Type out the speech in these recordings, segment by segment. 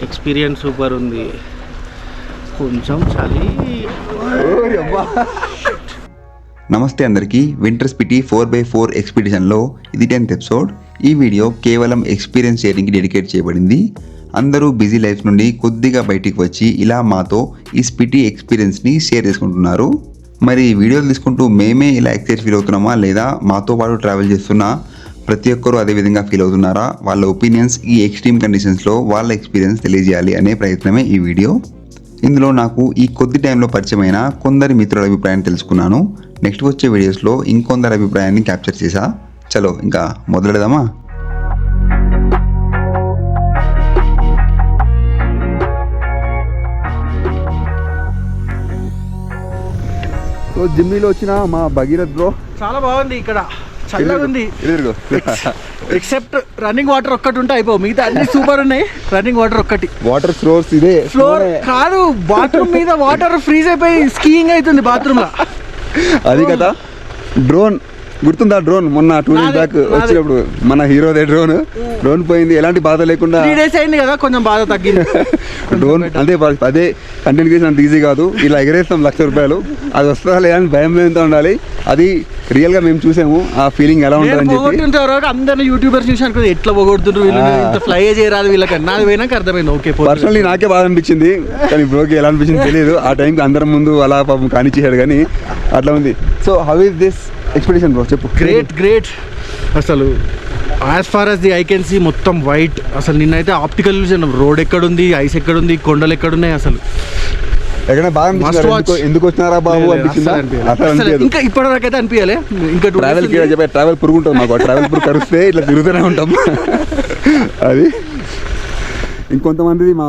Experience super ఉంది. కొంచెం చలి. నమస్తే అందరికీ. వింటర్ స్పిటి 4x4 ఎక్స్పిడిషన్లో ఇది 10th ఎపిసోడ్. ఈ వీడియో కేవలం ఎక్స్పీరియన్స్ షేరింగ్కి డెడికేట్ చేయబడింది. అందరూ బిజీ లైఫ్ నుండి కొద్దిగా బయటికి వచ్చి ఇలా మాతో ఈ స్పిటి ఎక్స్పీరియన్స్ని షేర్ చేసుకుంటున్నారు. మరి వీడియోలు తీసుకుంటూ మేమే ఇలా ఎక్సైట్ ఫీల్ అవుతున్నామా, లేదా మాతో పాటు ట్రావెల్ చేస్తున్న ప్రతి ఒక్కరూ అదేవిధంగా ఫీల్ అవుతున్నారా, వాళ్ళ ఒపీనియన్స్ ఈ ఎక్స్ట్రీమ్ కండిషన్స్లో వాళ్ళ ఎక్స్పీరియన్స్ తెలియజేయాలి అనే ప్రయత్నమే ఈ వీడియో. ఇందులో నాకు ఈ కొద్ది టైంలో పరిచయమైన కొందరి మిత్రుల అభిప్రాయాన్ని తెలుసుకున్నాను. నెక్స్ట్ వచ్చే వీడియోస్లో ఇంకొందరి అభిప్రాయాన్ని క్యాప్చర్ చేశా. చలో ఇంకా మొదలెడదామా? సో జిమ్నీలో వచ్చిన మా భగీరథ్ బ్రో చాలా బాగుంది. ఇక్కడ చల్లగా ఉంది. ఎక్సెప్ట్ రన్నింగ్ వాటర్ ఒక్కటి ఉంటే అయిపో, మిగతా అన్ని సూపర్ ఉన్నాయి. రన్నింగ్ వాటర్ ఒక్కటి, వాటర్ ఫ్లోర్స్ ఇదే ఫ్లోర్ కాదు, బాత్రూమ్ మీద వాటర్ ఫ్రీజ్ అయిపోయి స్కీయింగ్ అవుతుంది బాత్రూమ్ లో. అది కదా డ్రోన్ గుర్తుందా? డ్రోన్ మొన్న 2 days బ్యాక్ వచ్చినప్పుడు మన హీరోదే డ్రోన్ పోయింది. ఎలాంటి బాధ లేకుండా 3 days అయింది కదా, కొంచెం బాధ తగ్గింది. డ్రోన్ అదే కంటెంట్ క్రియేషన్ అంత ఈజీ కాదు. ఇలా ఎగరేస్తాం ₹1,00,000, అది వస్తుందా లేదా అని భయం లేదంతా ఉండాలి. అది రియల్ గా మేము చూసాము, ఆ ఫీలింగ్ ఎలా ఉంటుందని చెప్పి. అందరినీ యూట్యూబర్స్ చూసాను ఎట్లా పోగొడుతుంటారు వీళ్ళు, ఇంత ఫ్లై చేయరాదు వీళ్ళకి. నాది పోయినాక అర్థమైంది. ఓకే, పర్సనల్లీ నాకే బాధ అనిపించింది, కానీ బ్రోకి ఎలా అనిపించింది తెలియదు. ఆ టైంకి అందరం ముందు అలా పాపం కానిచ్చేసాడు, కానీ అట్లా ఉంది. So how is this expedition bro? చెప్పు. గ్రేట్ అసలు. As far as the I can see మొత్తం వైట్. అసలు నిన్నైతే ఆప్టికల్ ఇల్యూజన్. రోడ్ ఎక్కడుంది, ఐస్ ఎక్కడుంది, కొండలు ఎక్కడున్నాయి, అసలు ఎక్కడ బాగా ఎందుకు వచ్చినారా బాబు అనిపించిందా? ఇంకా ఇప్పటివరకు అయితే అనిపించాలి. ఇంకా ట్రావెల్ పురుగు ఉంటుంది మాకు. ట్రావెల్ పురుగు కరిస్తే ఇట్లా తిరుగుతూనే ఉంటాం. అది ఇంకొంతమంది మా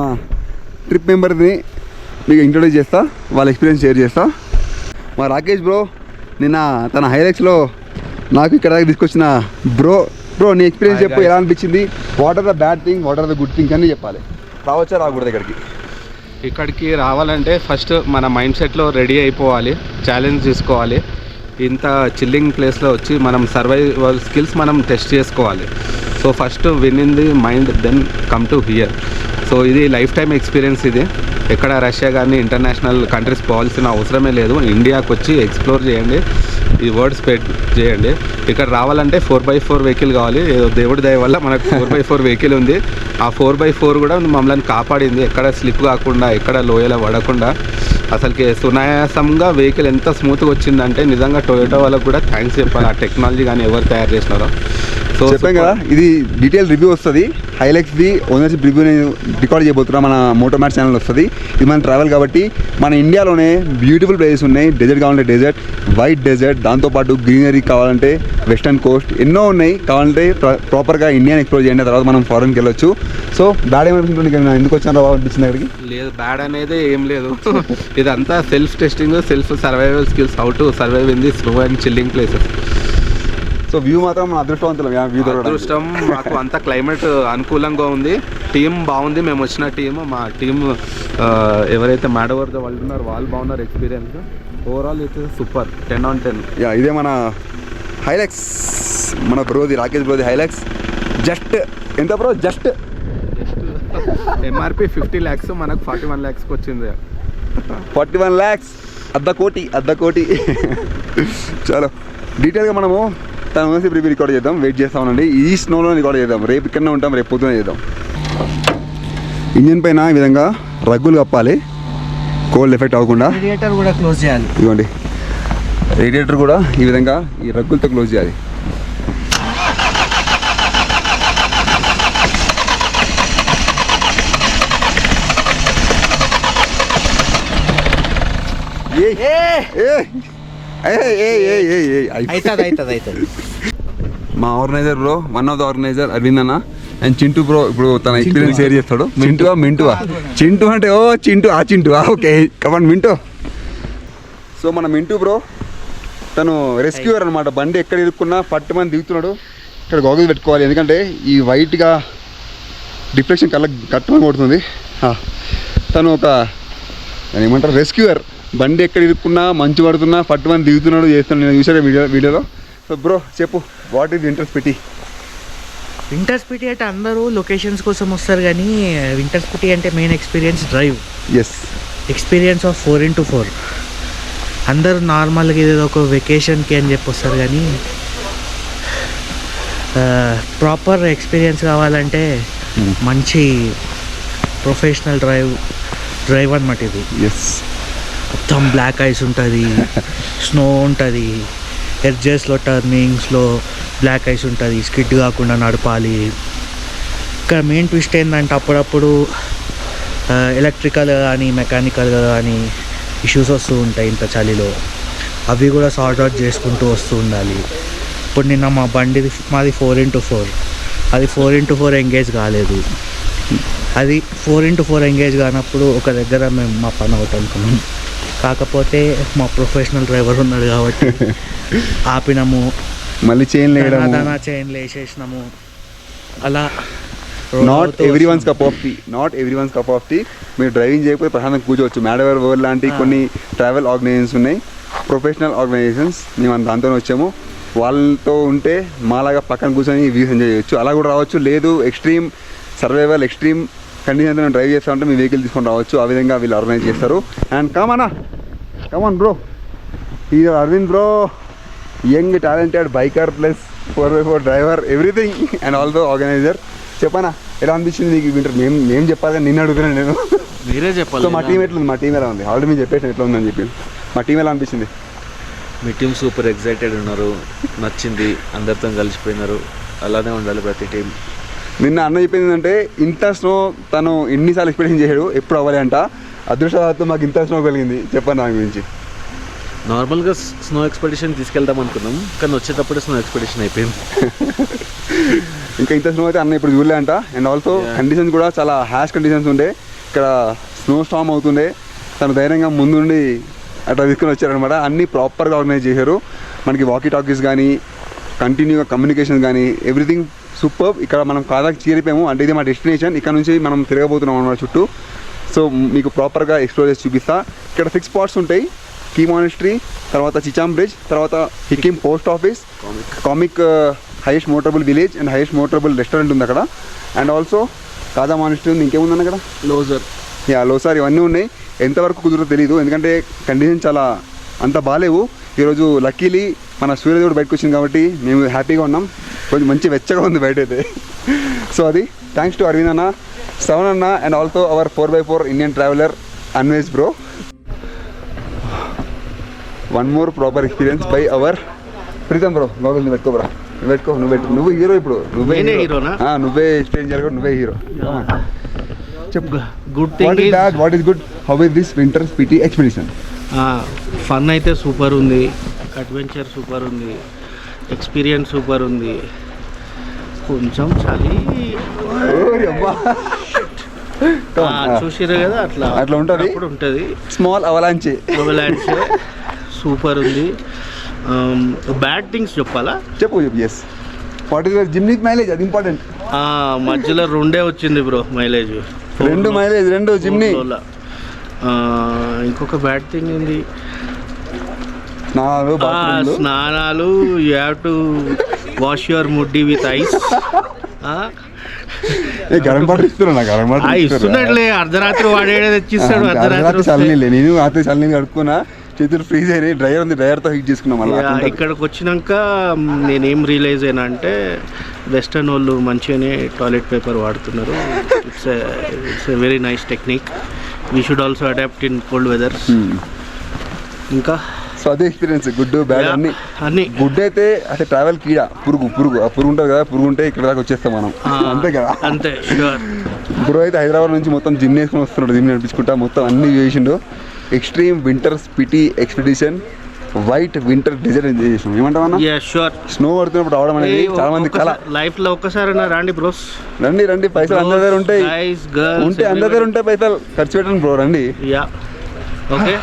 ట్రిప్ మెంబర్ని మీకు ఇంట్రొడ్యూస్ చేస్తా, వాళ్ళ ఎక్స్పీరియన్స్ షేర్ చేస్తా. మా రాకేష్ బ్రో నిన్న తన హైలైట్స్లో నాకు ఇక్కడ దాకా తీసుకొచ్చిన బ్రో నీ ఎక్స్పీరియన్స్ చెప్పు, ఎలా అనిపించింది? What are the bad thing, what are the good thing అని చెప్పాలి. రావచ్చా రాకూడదు ఇక్కడికి రావాలంటే ఫస్ట్ మన మైండ్ సెట్లో రెడీ అయిపోవాలి, ఛాలెంజ్ తీసుకోవాలి. ఇంత చిల్లింగ్ ప్లేస్లో వచ్చి మనం సర్వైవల్ స్కిల్స్ మనం టెస్ట్ చేసుకోవాలి. So first win in the mind, then come to here. సో ఇది లైఫ్ టైం ఎక్స్పీరియన్స్. ఇది ఎక్కడ రష్యా కానీ ఇంటర్నేషనల్ కంట్రీస్ పోవాల్సిన అవసరమే లేదు. ఇండియాకి వచ్చి ఎక్స్ప్లోర్ చేయండి, ఈ వరల్డ్ స్ప్రెడ్ చేయండి. ఇక్కడ రావాలంటే 4x4 వెహికల్ కావాలి. ఏదో దేవుడి దయ వల్ల మనకు 4x4 వెహికల్ ఉంది. ఆ 4x4 కూడా మమ్మల్ని కాపాడింది, ఎక్కడ స్లిప్ కాకుండా, ఎక్కడ లోయలో పడకుండా. అసలుకి సునాయాసంగా వెహికల్ ఎంత స్మూత్గా వచ్చిందంటే నిజంగా టొయోటా వాళ్ళకు కూడా థ్యాంక్స్ చెప్పాలి. ఆ టెక్నాలజీ కానీ ఎవరు తయారు చేసినారో. సో చెప్పాం కదా, ఇది డీటెయిల్ రివ్యూ వస్తుంది. హైలైట్స్ది ఓనర్షిప్ రివ్యూ నేను రికార్డ్ చేయబోతున్నా, మన మోటోమాట్ ఛానల్ వస్తుంది. ఇది మన ట్రావెల్ కాబట్టి మన ఇండియాలోనే బ్యూటిఫుల్ ప్లేసెస్ ఉన్నాయి. డెజర్ట్ కావాలంటే డెజర్ట్, వైట్ డెజర్ట్, దాంతోపాటు గ్రీనరీ కావాలంటే వెస్టర్న్ కోస్ట్, ఎన్నో ఉన్నాయి. కావాలంటే ప్రాపర్గా ఇండియాని ఎక్స్ప్లోర్ చేయండి, తర్వాత మనం ఫారెన్కి వెళ్ళొచ్చు. సో బ్యాడ్ ఏమనిపించింది, ఎందుకు వచ్చాను బాగా అనిపించింది అక్కడికి? లేదు, బ్యాడ్ అనేది ఏం లేదు. ఇదంతా self testing, self survival skills, how to survive in the slow and chilling places. So view మాత్రం మన అదృష్టం. మాకు అంత క్లైమేట్ అనుకూలంగా ఉంది. టీం బాగుంది. మేము వచ్చిన మా టీం ఎవరైతే మ్యాడవర్తో వాళ్ళు ఉన్నారు వాళ్ళు బాగున్నారు. Experience overall it super, 10 on 10. ఇదే మన హైలెక్స్, మన బ్రోది రాకేష్ బ్రోది హైలెక్స్. జస్ట్ ఎంత బ్రో? జస్ట్ ఎంఆర్పి 50 lakhs, మనకు 41 lakhsకి వచ్చింది. 41 lakhs, అర్ధ కోటి. చాలా డీటెయిల్గా మనము తన ఓనర్షిప్ రివ్యూ రికార్డ్ చేద్దాం. వెయిట్ చేస్తా ఉండండి. ఈ స్నోలో రికార్డ్ చేద్దాం. రేపు ఇక్కడనే ఉంటాం, రేపు పొద్దునే చేద్దాం. ఇంజిన్ పైన ఈ విధంగా రగ్గులు కప్పాలి, కోల్డ్ ఎఫెక్ట్ అవ్వకుండా. రేడియేటర్ కూడా క్లోజ్ చేయాలి. ఇదిగోండి, రేడియేటర్ కూడా ఈ విధంగా ఈ రగ్గులతో క్లోజ్ చేయాలి. మా organiser bro, one of the organiser Aravind అన్న అండ్ చింటూ బ్రో ఇప్పుడు తన ఎక్స్పీరియన్స్ షేర్ చేస్తాడు. మింటువా చింటూ అంటే Chintu okay come on Mintu. So మన మింటూ బ్రో తను రెస్క్యూయర్ అనమాట. బండి ఎక్కడ ఇరుక్కున్నా పట్టుమని దిగుతున్నాడు. ఇక్కడ గోగులు పెట్టుకోవాలి, ఎందుకంటే ఈ వైట్గా డిప్రెషన్ కట్టుమని కొడుతుంది. తను ఒక ఏమంటారు రెస్క్యూయర్. బండి ఎక్కడ ఇరుక్కున్నా మంచు పడుతున్నా పట్టుమని దిగుతున్నాడు, చేస్తున్నాడు. నేను చూసాను వీడియోలో. సో బ్రో చెప్పు, what is winter Spiti? Winter Spiti అంటే అందరూ లొకేషన్స్ కోసం వస్తారు, కానీ వింటర్ స్పిటీ అంటే main experience drive, yes, experience of 4x4. అందరూ నార్మల్గా ఏదో ఒక వెకేషన్కి అని చెప్పి వస్తారు, కానీ ప్రాపర్ ఎక్స్పీరియన్స్ కావాలంటే మంచి ప్రొఫెషనల్ డ్రైవ్ అనమాట ఇది. ఎస్, మొత్తం బ్లాక్ ఐస్ ఉంటుంది, స్నో ఉంటుంది, ఎడ్జెస్లో టర్నింగ్స్లో బ్లాక్ ఐస్ ఉంటుంది, స్కిడ్ కాకుండా నడపాలి. ఇక్కడ మెయిన్ ట్విస్ట్ ఏంటంటే అప్పుడప్పుడు ఎలక్ట్రికల్ కానీ మెకానికల్గా కానీ ఇష్యూస్ వస్తూ ఉంటాయి ఇంత చలిలో. అవి కూడా సార్ట్ అవుట్ చేసుకుంటూ వస్తూ ఉండాలి. ఇప్పుడు నిన్న మా బండిది మాది 4x4, అది 4x4 ఎంగేజ్ కాలేదు. అది 4x4 ఎంగేజ్ కానప్పుడు ఒక దగ్గర మేము మా పని అవుట్ అనుకున్నాం. కాకపోతే మా ప్రొఫెషనల్ డ్రైవర్ ఉన్నాడు కాబట్టి ఆపినాము, మళ్ళీ చైన్లు వేయడము. చైన్లు వేసేసినాము. అలా not every one's cup of tea. మీరు డ్రైవింగ్ చేయకపోతే ప్రశాంతంగా కూర్చోవచ్చు. మ్యాడవర్ వరల్డ్ లాంటి కొన్ని ట్రావెల్ ఆర్గనైజేషన్స్ ఉన్నాయి, ప్రొఫెషనల్ ఆర్గనైజేషన్స్. మేము దాంతోనే వచ్చాము. వాళ్ళతో ఉంటే మాలాగా పక్కన కూర్చొని వ్యూస్ ఎంజాయ్ చేయొచ్చు. అలా కూడా రావచ్చు. లేదు ఎక్స్ట్రీమ్ సర్వైవల్, ఎక్స్ట్రీమ్ కండిషన్తో మేము డ్రైవ్ చేస్తా ఉంటే మీ వెహికల్ తీసుకొని రావచ్చు. ఆ విధంగా వీళ్ళు ఆర్గనైజ్ చేస్తారు. అండ్ కమాన్ బ్రో, ఈ Aravind bro, young talented biker plus 4x4 driver, everything and also organiser. చెప్పనా ఎలా అనిపించింది నీకు వింటర్? మేము చెప్పాలి కానీ నిన్ను అడుగుతున్నాను నేను. మీరే చెప్పాలి. సో మా టీం ఎట్లుంది? మా టీం ఎలా ఉంది? ఆల్రెడీ మేము చెప్పేసి ఎట్లా ఉందని చెప్పి. మా టీం ఎలా అనిపించింది? మీ టీం సూపర్ ఎక్సైటెడ్ ఉన్నారు, నచ్చింది, అందరితో కలిసిపోయినారు. అలానే ఉండాలి ప్రతి టీం. నిన్న అన్న చెప్పింది ఏంటంటే ఇంత స్నో తను ఎన్నిసార్లు ఎక్స్పెక్టేషన్ చేశాడు, ఎప్పుడు అవ్వాలి అంట. అదృష్టవశాత్తు మాకు ఇంత స్నో కలిగింది. చెప్పండి దాని గురించి. నార్మల్గా స్నో ఎక్స్పెడిషన్ తీసుకెళ్దాం అనుకున్నాం, కానీ వచ్చేటప్పుడే స్నో ఎక్స్పెడిషన్ అయిపోయింది. ఇంకా ఇంత స్నో అయితే అన్న ఇప్పుడు చూడలే అంట. అండ్ ఆల్సో కండిషన్స్ కూడా చాలా హ్యాష్ కండిషన్స్ ఉండే. ఇక్కడ స్నో స్టామ్ అవుతుండే. తను ధైర్యంగా ముందుండి అట్లా తీసుకుని వచ్చారనమాట. అన్నీ ప్రాపర్గా ఆర్గనైజ్ చేశారు. మనకి వాకీ టాకీస్ కానీ, కంటిన్యూగా కమ్యూనికేషన్ కానీ, ఎవ్రీథింగ్ సూపర్. ఇక్కడ మనం కాదాకి చేరిపోయాము అంటే ఇది మా డెస్టినేషన్. ఇక్కడ నుంచి మనం తిరగబోతున్నాం అన్నమాట చుట్టూ. సో మీకు ప్రాపర్గా ఎక్స్ప్లోర్ చేసి చూపిస్తా. ఇక్కడ 6 స్పాట్స్ ఉంటాయి. కీ మానిస్ట్రీ, తర్వాత చిచామ్ బ్రిడ్జ్, తర్వాత Hikkim post office, Komic highest motorable village and highest motorable restaurant ఉంది అక్కడ. అండ్ ఆల్సో కాదా మానిస్ట్రీ ఉంది. ఇంకేముంది అక్కడ? లోసార్. ఇవన్నీ ఉన్నాయి. ఎంతవరకు కుదురుతో తెలియదు, ఎందుకంటే కండిషన్ చాలా అంత బాగాలేవు. ఈరోజు లక్కీలీ మన సూర్యదేవుడు బయటకు వచ్చింది కాబట్టి మేము హ్యాపీగా ఉన్నాం. కొంచెం మంచి వెచ్చగా ఉంది బయట అయితే. సో అది థ్యాంక్స్ టు అరవింద్ అన్న, శ్రవణ్ అన్న and also our 4x4 Indian traveller Anvesh bro. One more proper experience by our Pritam bro. లోపల పెట్టుకో నువ్వు హీరో. ఇప్పుడు నువ్వే హీరోనా? నువ్వే స్ట్రేంజర్ కూడా, నువ్వే హీరో. చెప్పు. Good thing is what is good? How is this winter Spiti expedition? Fun అయితే సూపర్ ఉంది, అడ్వెంచర్ సూపర్ ఉంది, ఎక్స్పీరియన్స్ సూపర్ ఉంది. కొంచెం చలి చూసిరు కదా, అట్లా ఉంటుంది. స్మాల్ అవలాంచే సూపర్ ఉంది. బ్యాడ్ థింగ్స్ చెప్పాలా? చెప్పు. Yes, what is your Jimny mileage? అది ఇంపార్టెంట్. మధ్యలో 2 వచ్చింది బ్రో మైలేజ్. 2 mileage, 2 Jimny. ఇంకొక బ్యాడ్ థింగ్ ఏంది? స్నానాలు. You have to wash your ముడ్డి విత్ ఐస్. గరం వాటర్ ఇస్తున్నట్లే, అర్ధరాత్రి వాడేడే తెచ్చిస్తాడు. అర్ధరాత్రి చల్లనీళ్ళు. నేను రాత్రి చల్లనీళ్ళు కడుక్కున్నా, చేతులు ఫ్రీజ్ అయినాయి. డ్రైవర్ ఉంది, డ్రైవర్తో హీట్ చేసుకున్నాం. ఇక్కడికి వచ్చినాక నేనేం రియలైజ్ అయినా అంటే వెస్టర్న్ వాళ్ళు మంచిగానే టాయిలెట్ పేపర్ వాడుతున్నారు. It's a very nice technique. We should also adapt in cold weather. ఇంకా సో అదే ఎక్స్పీరియన్స్. గుడ్ బ్యాడ్ అన్ని. గుడ్ అయితే అసలు ట్రావెల్ కీడ పురుగు ఆ పురుగు ఉంటుంది కదా, పురుగు ఉంటే ఇక్కడ దాకా వచ్చేస్తాం మనం. అంతే కదా? అంతే. బ్రో అయితే హైదరాబాద్ నుంచి మొత్తం జిమ్ వేసుకొని వస్తున్నాడు. జిమ్ నడిపించుకుంటా మొత్తం అన్ని చేసిండు. Extreme winter Spiti expedition, white winter design enjoy చేసాం. ఏమంటావన్నా? స్నో పడుతున్నప్పుడు రావడం అనేది చాలా మంది కళ. లైఫ్ లో ఒక్కసారి రండి బ్రోస్, రండి. పైసలు అందరి దగ్గర ఉంటాయి, అందరి దగ్గర ఉంటాయి పైసలు. ఖర్చు పెట్టండి బ్రో, రండి. Okay,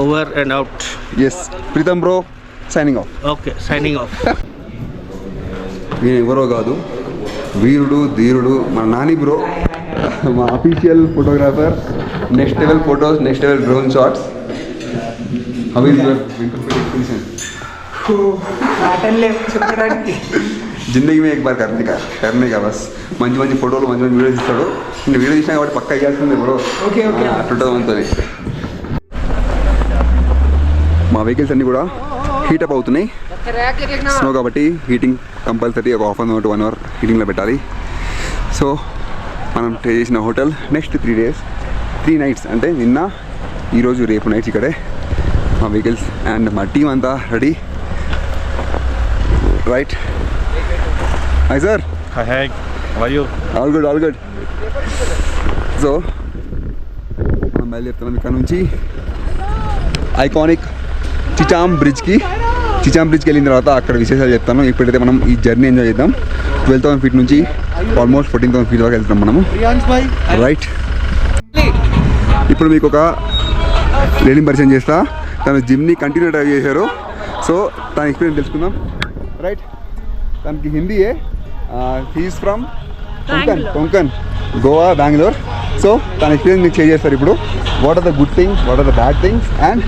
over and out. Yes, Pritam bro signing off. Okay, signing off. నేను ఎవరో కాదు, వీరుడు ధీరుడు మన నాని బ్రో, మా official photographer. Next level photos, next level drone shots. How is your winter expedition? జిందగీ మే ఎక్ బార్ కర్నే కా బస్. మంచి మంచి ఫోటోలు మంచి మంచి వీడియోస్ ఇస్తాడు. ఇంకా వీడియో తీసినా కాబట్టి పక్కా ఇవ్వాల్సిందే బ్రో. ఓకే అట్లుంటుంది మనతో. మా వెహికల్స్ అన్నీ కూడా హీటప్ అవుతున్నాయి స్నో కాబట్టి హీటింగ్ కంపల్సరీ ఒక 1/2 to 1 hour హీటింగ్లో పెట్టాలి. సో మనం స్టే చేసిన హోటల్ నెక్స్ట్ 3 days 3 nights అంటే నిన్న ఈరోజు రేపు నైట్స్ ఇక్కడే. మా వెహికల్స్ అండ్ మా టీం అంతా ready. Right. Hi sir. Hi, how are you? All good. So మనం బయలుదేరుతున్నాం ఇక్కడ నుంచి ఐకానిక్ చిచామ్ బ్రిడ్జ్కి వెళ్ళిన తర్వాత అక్కడ విశేషాలు చెప్తాను. ఇప్పుడైతే మనం ఈ జర్నీ ఎంజాయ్ చేద్దాం. 12,000 feet నుంచి ఆల్మోస్ట్ 14,000 feet వరకు వెళ్తున్నాం మనము. రైట్. ఇప్పుడు మీకు ఒక లేడీని పరిచయం చేస్తా. తను జిమ్ని కంటిన్యూ డ్రైవ్ చేశారు. సో తన ఎక్స్పీరియన్స్ తెలుసుకుందాం. రైట్. తనకి హిందీయే. He is from Konkan Goa, Bengaluru. So తన ఎక్స్పీరియన్స్ మీకు షేర్ చేస్తారు ఇప్పుడు. What are the good things, what are the bad things and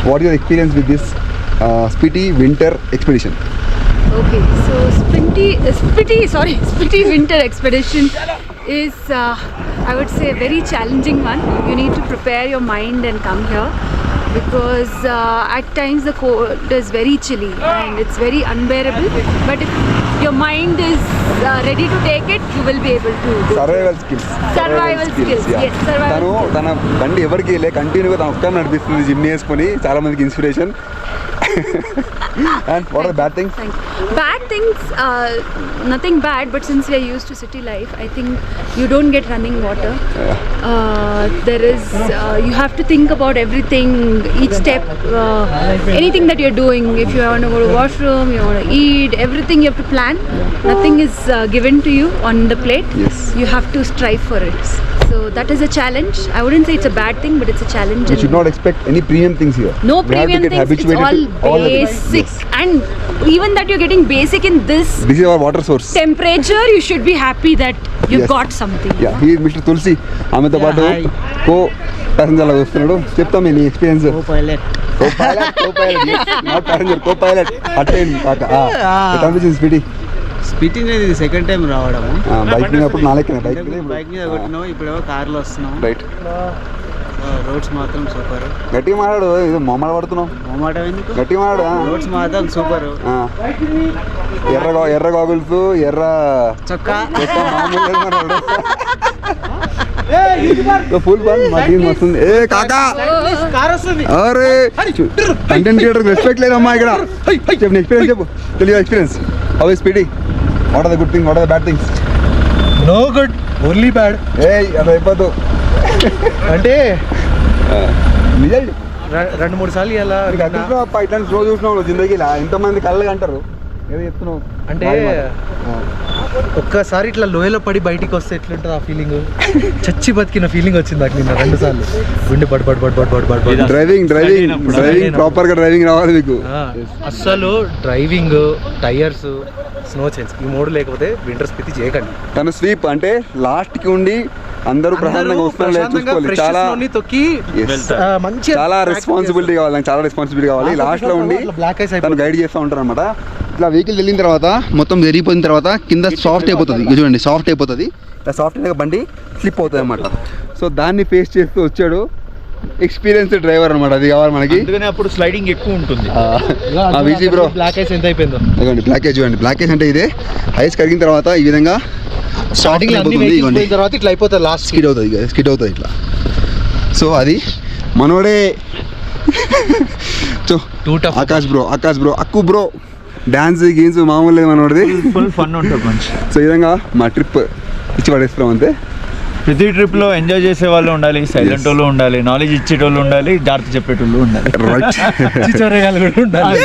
what your experience with this Spiti winter expedition? Okay, so Spiti winter expedition is I would say a very challenging one. You need to prepare your mind and come here because at times the cold is very chilly and it's very unbearable, but if your mind is ready to take it, you will be able to go. Survival skills. Yes, survival skills. తన బండి ఎవరికి వెళ్ళే కంటిన్యూగా తన ఒక్క నడిపిస్తుంది gym వేసుకొని. చాలా మందికి inspiration. And what are the bad things? Thank you. Bad things, nothing bad, but since we are used to city life, I think you don't get running water. There is, you have to think about everything, each step, anything that you're doing. If you want to go to washroom, you want to eat, everything you have to plan. Nothing is given to you on the plate. Yes. You have to strive for it. So that is a challenge. I wouldn't say it's a bad thing, but it's a challenge. You should not expect any premium things here. No We have to premium get things, it's habituated to all the things. basic. Yes. And even that you're getting basic in this This is our water source. temperature, you should be happy that you've Yes. got something. Yeah, he is Mr. Tulsi. ఆమెతో పాటు co passenger లాగా వస్తున్నాడు. చెప్తాం నీ experience. Co pilot not passenger, co pilot. Attend కాక అనిపించింది స్పీటీ. స్పిటి అనేది second time రావడము. బైక్ మీద అప్పుడు నాలెక్కనే బైక్ బైక్ మీద కొట్టినావు, ఇప్పుడేమో కార్లో వస్తున్నావు. రైట్. రోడ్స్ మాత్రం సూపర్. గట్టిగా మాట్లాడు. ఇది మొమ్మలు పడుతున్నావు. మొమాట ఎందుకు? గట్టిగా మాట్లాడు. రోడ్స్ మాత్రం సూపర్. ఎర్ర గాగుల్స్, ఎర్ర చొక్కా. Full fun. మా టీం వస్తుంది. ఏ కాకా కార్ వస్తుంది. అరే కంటెంట్ క్రియేటర్ రెస్పెక్ట్ లేదమ్మా ఇక్కడ. చెప్పు నీ ఎక్స్పీరియన్స్ చెప్పు. తెలియదు experience. How is speedy? What are the good thing, what are the bad things? No good, only bad. ఏ అది అయిపోదు అంటే నిజం. 2-3 సార్లు ఇలా ఇట్లాంటి స్లో చూసినావు జిందగీలా. ఎంతమంది కళ్ళగా అంటారు. ఏదో చెప్తున్నావు అంటే ఒక్కసారి ఇట్లా లోయలో పడి బయటికి వస్తే ఎట్లుంటుంది ఆ ఫీలింగ్? చచ్చి బతికిన ఫీలింగ్ వచ్చింది నాకు నిన్న 2 సార్లు. గుండె పడి డ్రైవింగ్ ప్రాపర్ గా డ్రైవింగ్ రావాలి మీకు. అస్సలు డ్రైవింగ్, టైర్స్, స్నో చైన్స్ ఈ 3 లేకపోతే వింటర్ స్పితి చేయకండి. తను స్వీప్ అంటే లాస్ట్ కి ఉండి అందరూ ప్రశాంతంగా వస్తున్నారు చూసుకోవాలి. చాలా చాలా రెస్పాన్సిబిలిటీ కావాలి. చాలా రెస్పాన్సిబిలిటీ కావాలి. లాస్ట్ లో ఉండి తను గైడ్ చేస్తూ ఉంటారు అనమాట. ఇట్లా వెహికల్ వెళ్ళిన తర్వాత మొత్తం జరిగిపోయిన తర్వాత కింద సాఫ్ట్ అయిపోతుంది. చూడండి సాఫ్ట్ అయిపోతుంది. ఇట్లా సాఫ్ట్ అయిన బండి స్లిప్ అవుతుంది అనమాట. సో దాన్ని ఫేస్ చేస్తూ వచ్చాడు ఎక్స్పీరియన్స్ డ్రైవర్ అనమాట. అది కావాలి మనకి. అప్పుడు స్లైడింగ్ ఎక్కువ ఉంటుంది. విజీ బ్రో బ్లాక్ ఐస్ ఎంత అయిపోయిందో బ్లాక్ ఏజ్ చూడండి. బ్లాక్ ఏజ్ అంటే ఇదే. ఐస్ కరిగిన తర్వాత ఈ విధంగా స్టార్టింగ్ తర్వాత ఇట్లా అయిపోతుంది. లాస్ట్ స్కిడ్ అవుతుంది ఇట్లా. సో అది మనోడే Akash bro Akku bro dance games మామూలు లేదు మనోడిది. ఫుల్ ఫన్ ఉంటుంది మంచి. సో ఈ విధంగా మా ట్రిప్ ఇచ్చి పడేస్తున్నాం అంతే. ప్రతి ట్రిప్లో ఎంజాయ్ చేసే వాళ్ళు ఉండాలి, సైలెంట్ వాళ్ళు ఉండాలి, నాలెడ్జ్ ఇచ్చేటోళ్ళు ఉండాలి, జాగ్రత్త చెప్పేటోళ్ళు ఉండాలి, రైట్. కూడా ఉండాలి.